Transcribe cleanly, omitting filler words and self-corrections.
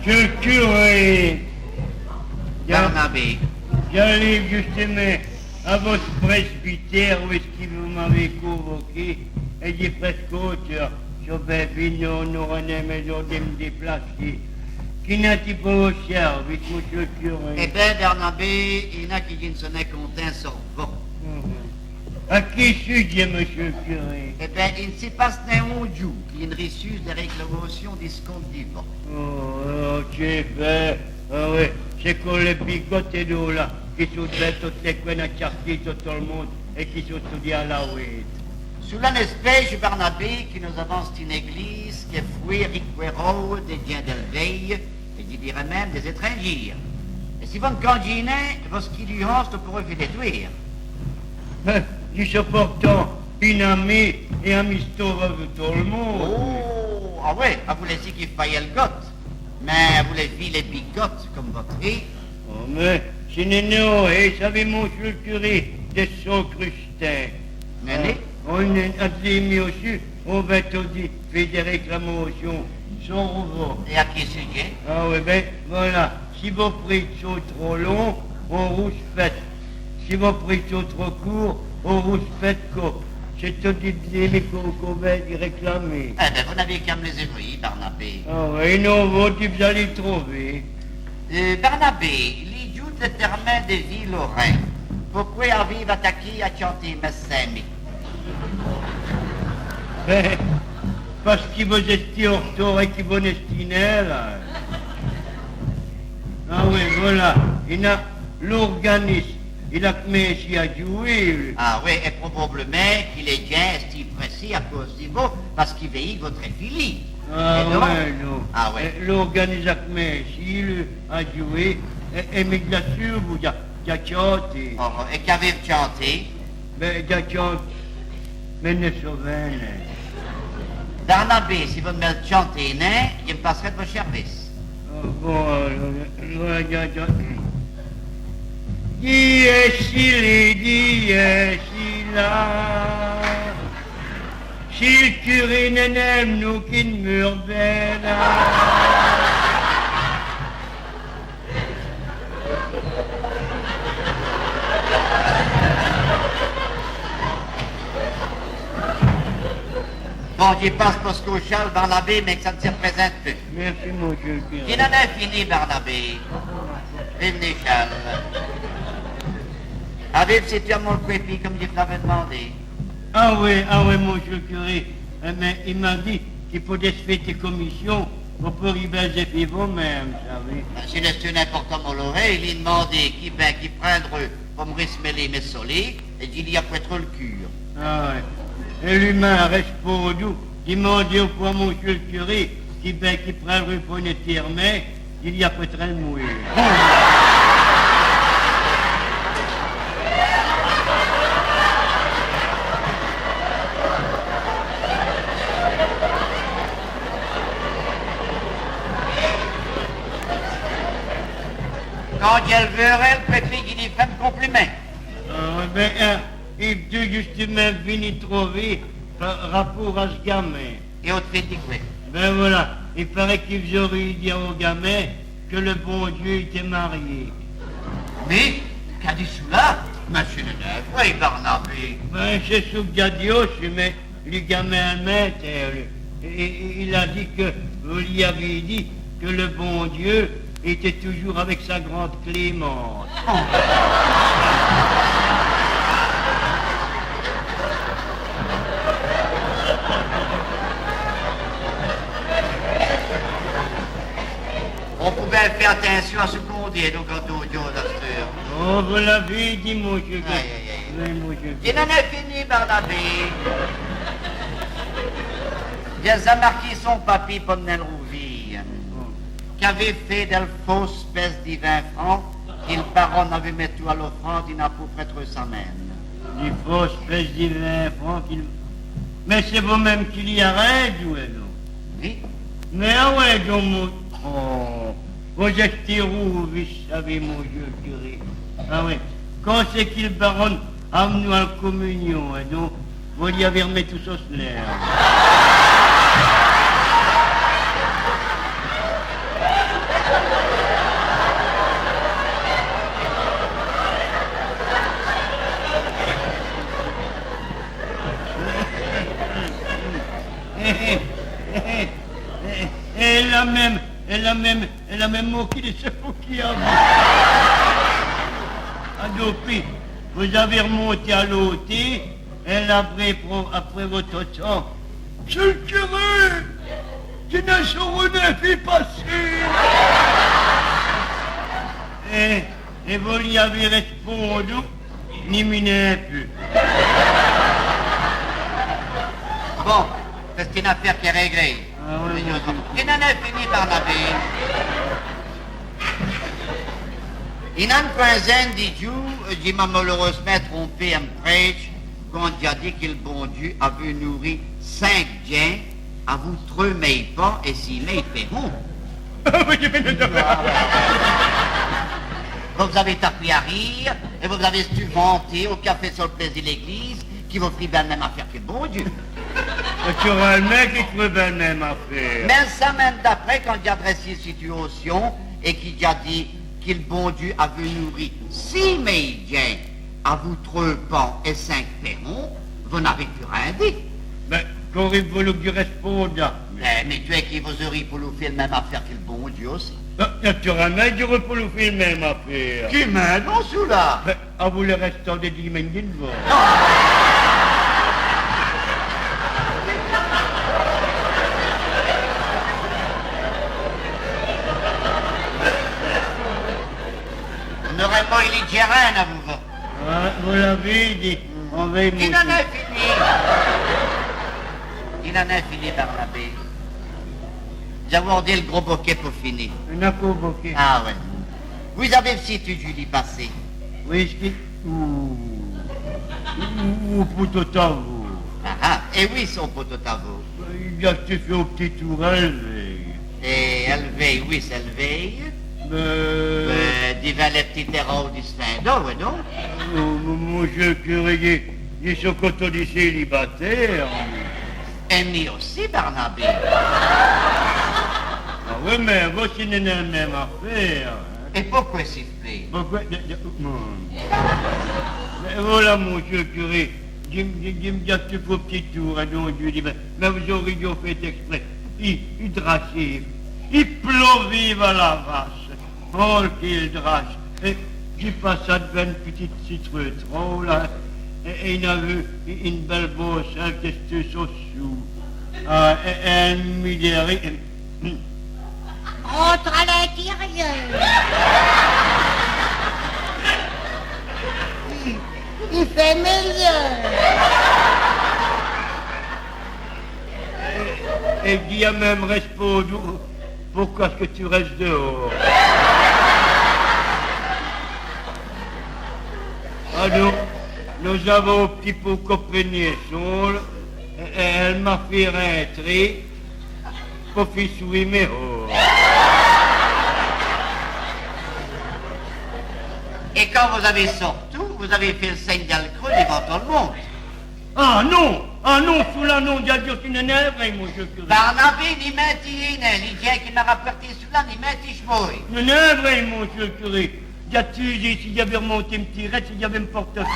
Monsieur le curé. Barnabé. J'arrive justement à votre presbytère où est-ce que vous m'avez convoqué et j'ai presque hauteur. Je vais venir nous renaître maison de me déplacer. Qui n'a-t-il pas au service, monsieur le curé? Eh bien, Barnabé, il y en a qui disent que ce n'est qu'un sorvant. À qui sujet, monsieur le curé? Eh bien, il ne s'y passe n'est un jour qui ne refuse des réclamations des comptes vivants. Oh, c'est fait. Ah oui, c'est que les bigotes et nous là, qui sont toutes les coins à quartier, tout le monde, et qui sont étudiés à la ouïe. Sous l'espèce Barnabé, qui nous avance une église, qui est fouée riquero des diens d'Elveille, et je dirais même des étrangers. Et si vous ne canginez, vos skilluances ne pourrez vous détruire. Je suis pourtant une amie et amisto avec tout le monde. Oh, ah ouais, vous laissez qu'il faille le goth, mais vous les vit les bigotes comme votre fille. Oh, mais c'est nénéo, et savez, monsieur le curé, des Saint-Crustin. Néné? On a dit aussi, on va te dire, fait des réclamations sans revoir. Et à qui sujet? Ah oui, ben voilà, si vos prix sont trop longs, on rouge fête. Si vos prix sont trop courts, on rouge fête quoi. C'est tout dit mais qu'on va y réclamer. Eh bien, vous n'avez qu'à me les évoyer, Barnabé. Ah oui, non, vous allez trouver. Barnabé, l'idiot détermine des villes Lorrain. Pourquoi arrive attaquer à chanter mes semis? Ben, parce qu'il vous êtes en retour et qu'il vous estinez, là. Ah oui, voilà. Il a l'organisme. Il a commencé à jouer. Lui. Ah oui, et probablement qu'il est bien si pressé à cause de vous, parce qu'il veille votre fille. Ah Et donc? ouais, non. Ah ouais. L'organisme a commencé à jouer. Et mais bien sûr, vous avez chanté. Oh, et qu'avez-vous chanté? Ben, il a chanté. Mais ne sauve Barnabé, si vous me chantez, il me passerait de vos services. Bon, Qui est-ce là? Si le curé n'aime nous qui ne meurt belle. Bon, j'y passe parce qu'au Charles, Barnabé, mais que ça ne se représente plus. Merci, monsieur le curé. Qui n'en a fini, Barnabé? Venez, Charles. Avez-vous situé à mon crépi comme je vous l'avais demandé? Ah oui, monsieur le curé. Mais il m'a dit qu'il faudrait se faire des commissions pour arriver et vous-même, savez. Si c'est important mon l'oreille, il a demandé qui prendre pour me resmeller mes soleils, et il y a peut être le cure. Ah ouais. Et l'humain reste pour nous, demandez au point monsieur le curé, qui prend le pour une mais il y a peut-être un mourir. Quand elle verrait, le préfet qui dit fait me compliment. Ah ben, il doit justement venir trouver par rapport à ce gamin. Et autre fait dit quoi? Ben voilà, il paraît qu'ils auraient dit au gamin que le bon Dieu était marié. Mais, qu'a dit cela? Monsieur le Neuf, oui, Barnabé. Ben, c'est ce que j'ai dit aussi, mais le gamin il a dit que vous lui avez dit que le bon Dieu était toujours avec sa grande Clémence. On pouvait faire attention à ce qu'on dit, donc quand on dit aux astures. Oh, vous l'avez dit, monsieur. Aïe, aïe, aïe. Oui, monsieur. Il en a fini, Barnabé. Bien, a marqué son papier pour mener le rouville, qu'avait fait d'elle fausse espèce de 20 francs, qu'il baronne avait mis tout à l'offrande, il n'a pas prêtre sa main. Il faut espèce de 20 francs qu'il... Mais c'est vous-même qui l'y arrête, ou non? Oui. Mais ah ouais, donc, oh, vous êtes rouge, vous savez, mon Dieu, curé. Ah ouais, quand c'est qu'il baronne amené à la communion, et donc, vous y avez remis tout ça sur l'air. elle a même moqué de ce faux qui a vu. Adopé, vous avez remonté à l'hôtel, elle après votre temps. Monsieur le curé, je ne saurais plus passer. Et vous lui avez répondu, ni miné plus. Bon, c'est une affaire qui est réglée. Ah oui, Il n'en est fini, Barnabé. Il n'a pas un dit Dieu m'a malheureusement trompé un prêtre quand il a dit que le bon Dieu avait nourri 5 diens, à vous 3 mais pas et 6 mais paieront. Vous avez tapé à rire et vous avez su vanter au café sur le plaisir de l'église qui vous ferait bien la même affaire que le bon Dieu. Tu auras le mec qui ferait bien la même affaire. Mais ça même d'après, quand il a dressé la situation et qu'il a dit que le bon Dieu avait nourri 6 médiens à vous 3 pans et 5 perrons, vous n'avez plus rien dit. Mais qu'aurait voulu que je réponde? Mais tu es qui vous auriez pour nous faire la même affaire que le bon Dieu aussi. Naturellement, je aurais pour nous faire la même affaire. Qui m'aide en sous là? Mais à vous le restant de 10 minutes de voix. On n'aurait pas eu les Gérènes à vous. Ah, vous l'avez dit, on va y Il en est fini. Il en est fini, Barnabé. Nous avons dit le gros bouquet pour finir. On a convoqué. Ah ouais. Vous avez aussi tu Julie passé. Oui, ce qui... Ou pour tout à vous. Ah, et oui, son poteau à vous. Il a fait au petit tour élevé. Et elle veille, oui, c'est elle veille. Divin les petits terreaux du Saint-Do, oui, non? Monsieur curé, il est sur côté du célibataire. Et lui aussi, Barnabé. Ah oui, mais vous, c'est une même affaire. Et pourquoi siffler? Pourquoi... Mais voilà, monsieur curé, je me dis que tu fais petit tour, et donc je lui dis, mais vous auriez dû fait exprès. Il drache, il plombe vive à la vache. Oh, qu'il drache. Et j'y passe à devant une petite citrouille trop, là. Et il a vu une belle bosse, un question sous. Ah, et un milliard. Entre à l'intérieur. Il fait meilleur. Et qui a même répondu, pourquoi est-ce que tu restes dehors? Alors, nous avons un petit peu compris son, et elle m'a fait rentrer pour faire souiller mes hors. Et quand vous avez sorti, vous avez fait le signe d'alcool devant tout le monde. Ah non, sous la nom d'Adieu, tu n'en es vrai, monsieur curé. Barnabé, ni menti, ni Dieu qui m'a rapporté cela, ni menti, ch'mouille. Non, n'est vrai, monsieur curé. Y a-tu dit s'il y avait remonté un petit reste, s'il y avait un portefeuille,